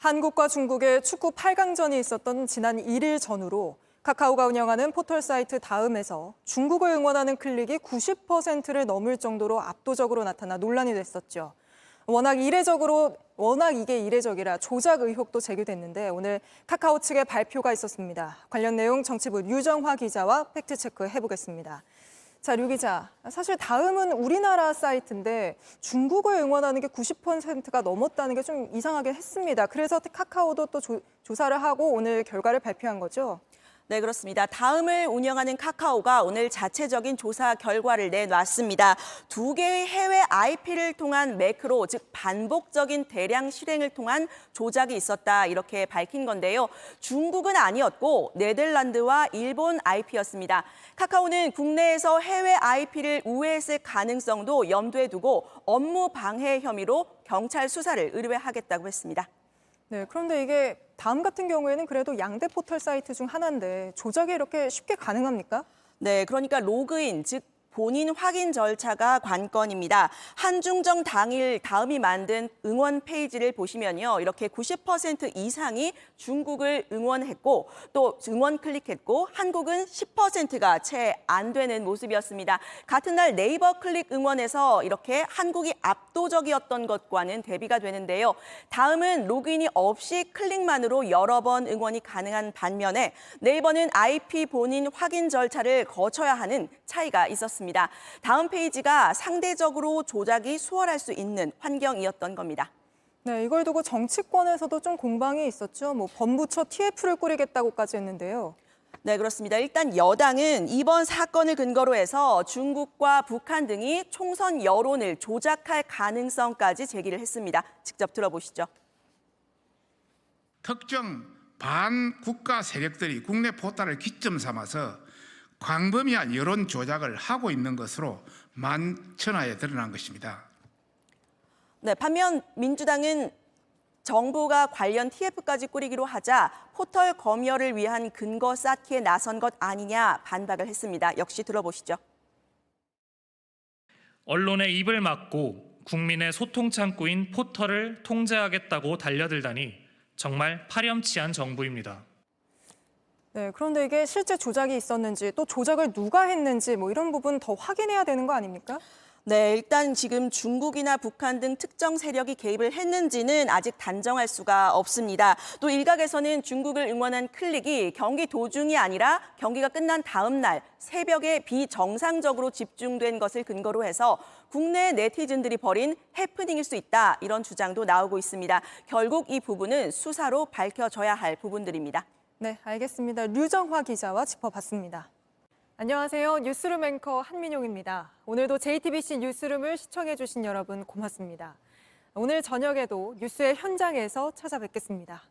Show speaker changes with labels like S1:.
S1: 한국과 중국의 축구 8강전이 있었던 지난 1일 전후로 카카오가 운영하는 포털 사이트 다음에서 중국을 응원하는 클릭이 90%를 넘을 정도로 압도적으로 나타나 논란이 됐었죠. 워낙 이게 이례적이라 조작 의혹도 제기됐는데 오늘 카카오 측의 발표가 있었습니다. 관련 내용 정치부 류정화 기자와 팩트체크 해보겠습니다. 자, 류 기자, 사실 다음은 우리나라 사이트인데 중국을 응원하는 게 90%가 넘었다는 게 좀 이상하게 했습니다. 그래서 카카오도 또 조사를 하고 오늘 결과를 발표한 거죠?
S2: 네, 그렇습니다. 다음을 운영하는 카카오가 오늘 자체적인 조사 결과를 내놨습니다. 두 개의 해외 IP를 통한 매크로, 즉 반복적인 대량 실행을 통한 조작이 있었다 이렇게 밝힌 건데요. 중국은 아니었고 네덜란드와 일본 IP였습니다. 카카오는 국내에서 해외 IP를 우회했을 가능성도 염두에 두고 업무 방해 혐의로 경찰 수사를 의뢰하겠다고 했습니다.
S1: 네, 그런데 이게 다음 같은 경우에는 그래도 양대 포털 사이트 중 하나인데 조작이 이렇게 쉽게 가능합니까?
S2: 네, 그러니까 로그인, 즉 본인 확인 절차가 관건입니다. 한중정 당일 다음이 만든 응원 페이지를 보시면요. 이렇게 90% 이상이 중국을 응원했고 또 응원 클릭했고 한국은 10%가 채 안 되는 모습이었습니다. 같은 날 네이버 클릭 응원에서 이렇게 한국이 압도적이었던 것과는 대비가 되는데요. 다음은 로그인이 없이 클릭만으로 여러 번 응원이 가능한 반면에 네이버는 IP 본인 확인 절차를 거쳐야 하는 차이가 있었습니다. 다음 페이지가 상대적으로 조작이 수월할 수 있는 환경이었던 겁니다.
S1: 네, 이걸 두고 정치권에서도 좀 공방이 있었죠. 범부처 TF를 꾸리겠다고까지 했는데요.
S2: 네, 그렇습니다. 일단 여당은 이번 사건을 근거로 해서 중국과 북한 등이 총선 여론을 조작할 가능성까지 제기를 했습니다. 직접 들어보시죠.
S3: 특정 반국가 세력들이 국내 포탈을 기점 삼아서 광범위한 여론 조작을 하고 있는 것으로 만천하에 드러난 것입니다.
S2: 네, 반면 민주당은 정부가 관련 TF까지 꾸리기로 하자 포털 검열을 위한 근거 쌓기에 나선 것 아니냐 반박을 했습니다. 역시 들어보시죠.
S4: 언론의 입을 막고 국민의 소통 창구인 포털을 통제하겠다고 달려들다니 정말 파렴치한 정부입니다.
S1: 네, 그런데 이게 실제 조작이 있었는지 또 조작을 누가 했는지 이런 부분 더 확인해야 되는 거 아닙니까?
S2: 네, 일단 지금 중국이나 북한 등 특정 세력이 개입을 했는지는 아직 단정할 수가 없습니다. 또 일각에서는 중국을 응원한 클릭이 경기 도중이 아니라 경기가 끝난 다음 날 새벽에 비정상적으로 집중된 것을 근거로 해서 국내 네티즌들이 벌인 해프닝일 수 있다 이런 주장도 나오고 있습니다. 결국 이 부분은 수사로 밝혀져야 할 부분들입니다.
S1: 네, 알겠습니다. 류정화 기자와 짚어봤습니다. 안녕하세요. 뉴스룸 앵커 한민용입니다. 오늘도 JTBC 뉴스룸을 시청해주신 여러분 고맙습니다. 오늘 저녁에도 뉴스의 현장에서 찾아뵙겠습니다.